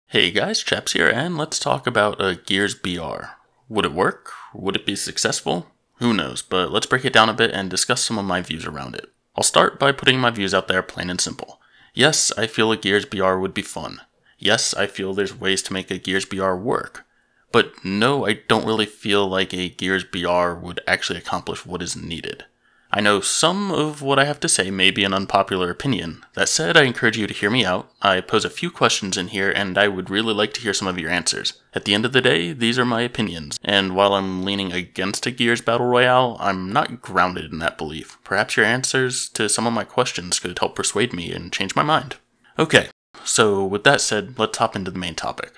Hey guys, Chaps here, and let's talk about a Gears BR. Would it work? Would it be successful? Who knows, but let's break it down a bit and discuss some of my views around it. I'll start by putting my views out there plain and simple. Yes, I feel a Gears BR would be fun. Yes, I feel there's ways to make a Gears BR work. But no, I don't really feel like a Gears BR would actually accomplish what is needed. I know some of what I have to say may be an unpopular opinion. That said, I encourage you to hear me out. I pose a few questions in here, and I would really like to hear some of your answers. At the end of the day, these are my opinions, and while I'm leaning against a Gears Battle Royale, I'm not grounded in that belief. Perhaps your answers to some of my questions could help persuade me and change my mind. Okay, so with that said, let's hop into the main topic.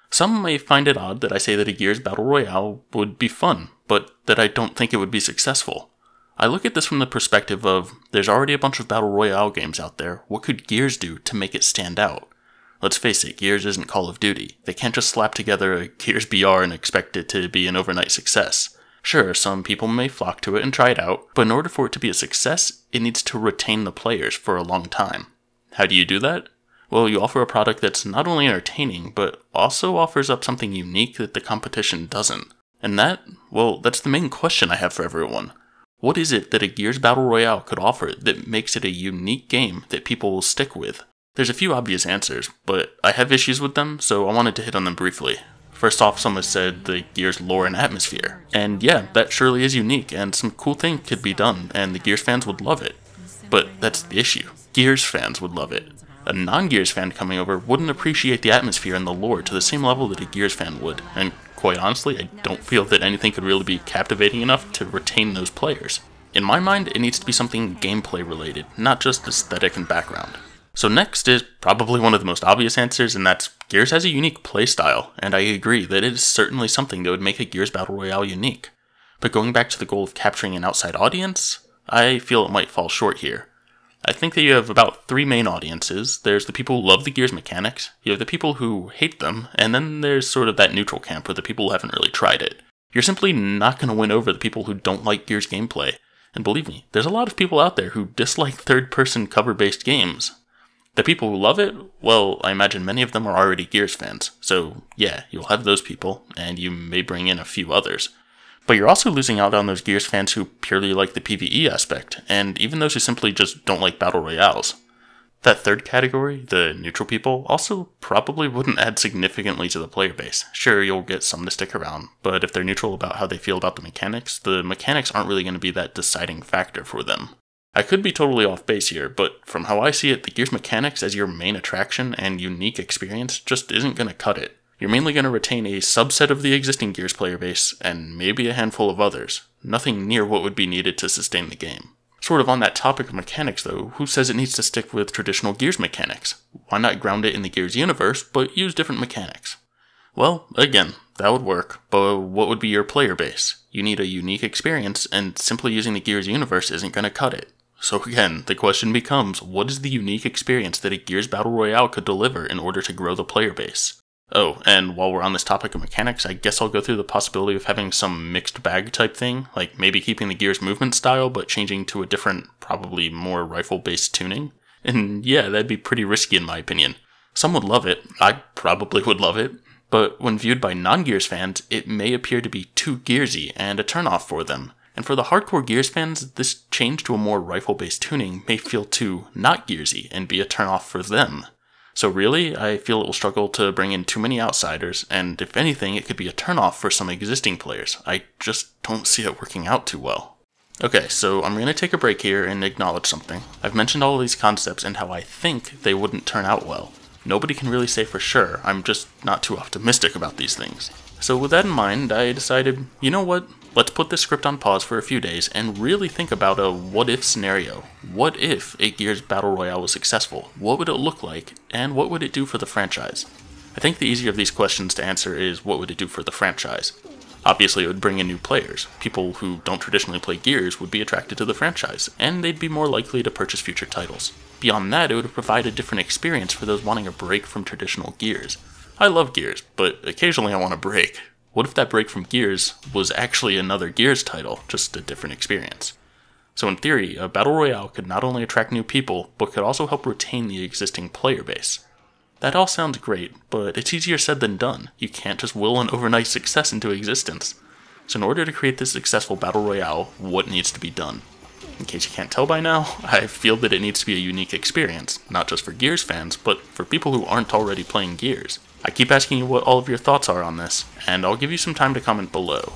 Some may find it odd that I say that a Gears Battle Royale would be fun, but that I don't think it would be successful. I look at this from the perspective of, there's already a bunch of Battle Royale games out there, what could Gears do to make it stand out? Let's face it, Gears isn't Call of Duty. They can't just slap together a Gears BR and expect it to be an overnight success. Sure, some people may flock to it and try it out, but in order for it to be a success, it needs to retain the players for a long time. How do you do that? Well, you offer a product that's not only entertaining, but also offers up something unique that the competition doesn't. And that's the main question I have for everyone. What is it that a Gears Battle Royale could offer that makes it a unique game that people will stick with? There's a few obvious answers, but I have issues with them, so I wanted to hit on them briefly. First off, someone said the Gears lore and atmosphere. And yeah, that surely is unique, and some cool thing could be done, and the Gears fans would love it. But that's the issue. Gears fans would love it. A non-Gears fan coming over wouldn't appreciate the atmosphere and the lore to the same level that a Gears fan would, and quite honestly, I don't feel that anything could really be captivating enough to retain those players. In my mind, it needs to be something gameplay related, not just aesthetic and background. So next is probably one of the most obvious answers, and that's Gears has a unique playstyle, and I agree that it is certainly something that would make a Gears Battle Royale unique. But going back to the goal of capturing an outside audience, I feel it might fall short here. I think that you have about three main audiences. There's the people who love the Gears mechanics, you have the people who hate them, and then there's sort of that neutral camp where the people who haven't really tried it. You're simply not going to win over the people who don't like Gears gameplay. And believe me, there's a lot of people out there who dislike third-person cover-based games. The people who love it, well, I imagine many of them are already Gears fans. So yeah, you'll have those people, and you may bring in a few others. But you're also losing out on those Gears fans who purely like the PvE aspect, and even those who simply just don't like Battle Royales. That third category, the neutral people, also probably wouldn't add significantly to the player base. Sure, you'll get some to stick around, but if they're neutral about how they feel about the mechanics aren't really going to be that deciding factor for them. I could be totally off base here, but from how I see it, the Gears mechanics as your main attraction and unique experience just isn't going to cut it. You're mainly going to retain a subset of the existing Gears player base, and maybe a handful of others. Nothing near what would be needed to sustain the game. Sort of on that topic of mechanics though, who says it needs to stick with traditional Gears mechanics? Why not ground it in the Gears universe, but use different mechanics? Well, again, that would work, but what would be your player base? You need a unique experience, and simply using the Gears universe isn't going to cut it. So again, the question becomes, what is the unique experience that a Gears Battle Royale could deliver in order to grow the player base? Oh, and while we're on this topic of mechanics, I guess I'll go through the possibility of having some mixed bag type thing, like maybe keeping the Gears movement style, but changing to a different, probably more rifle-based tuning. And yeah, that'd be pretty risky in my opinion. Some would love it, I probably would love it, but when viewed by non-Gears fans, it may appear to be too Gearsy and a turnoff for them. And for the hardcore Gears fans, this change to a more rifle-based tuning may feel too not Gearsy and be a turnoff for them. So really, I feel it will struggle to bring in too many outsiders, and if anything, it could be a turnoff for some existing players. I just don't see it working out too well. Okay, so I'm going to take a break here and acknowledge something. I've mentioned all of these concepts and how I think they wouldn't turn out well. Nobody can really say for sure, I'm just not too optimistic about these things. So with that in mind, I decided, you know what? Let's put this script on pause for a few days and really think about a what-if scenario. What if a Gears Battle Royale was successful? What would it look like, and what would it do for the franchise? I think the easier of these questions to answer is what would it do for the franchise? Obviously, it would bring in new players. People who don't traditionally play Gears would be attracted to the franchise, and they'd be more likely to purchase future titles. Beyond that, it would provide a different experience for those wanting a break from traditional Gears. I love Gears, but occasionally I want a break. What if that break from Gears was actually another Gears title, just a different experience? So in theory, a Battle Royale could not only attract new people, but could also help retain the existing player base. That all sounds great, but it's easier said than done. You can't just will an overnight success into existence. So in order to create this successful Battle Royale, what needs to be done? In case you can't tell by now, I feel that it needs to be a unique experience, not just for Gears fans, but for people who aren't already playing Gears. I keep asking you what all of your thoughts are on this, and I'll give you some time to comment below.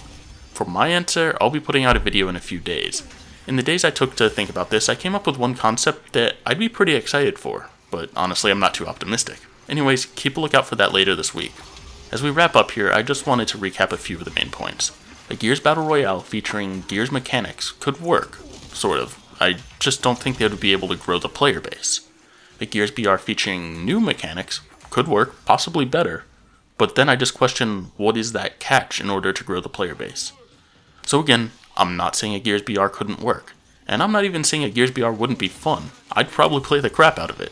For my answer, I'll be putting out a video in a few days. In the days I took to think about this, I came up with one concept that I'd be pretty excited for, but honestly I'm not too optimistic. Anyways, keep a lookout for that later this week. As we wrap up here, I just wanted to recap a few of the main points. A Gears Battle Royale featuring Gears mechanics could work, sort of. I just don't think they would be able to grow the player base. A Gears BR featuring new mechanics could work, possibly better, but then I just question what is that catch in order to grow the player base. So again, I'm not saying a Gears BR couldn't work, and I'm not even saying a Gears BR wouldn't be fun. I'd probably play the crap out of it.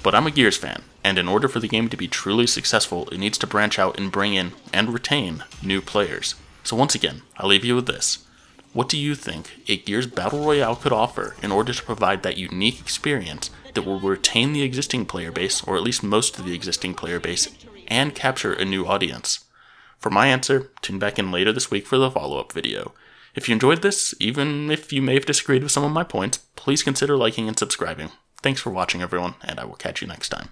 But I'm a Gears fan, and in order for the game to be truly successful, it needs to branch out and bring in, and retain, new players. So once again, I'll leave you with this. What do you think a Gears Battle Royale could offer in order to provide that unique experience that will retain the existing player base, or at least most of the existing player base, and capture a new audience? For my answer, tune back in later this week for the follow-up video. If you enjoyed this, even if you may have disagreed with some of my points, please consider liking and subscribing. Thanks for watching everyone, and I will catch you next time.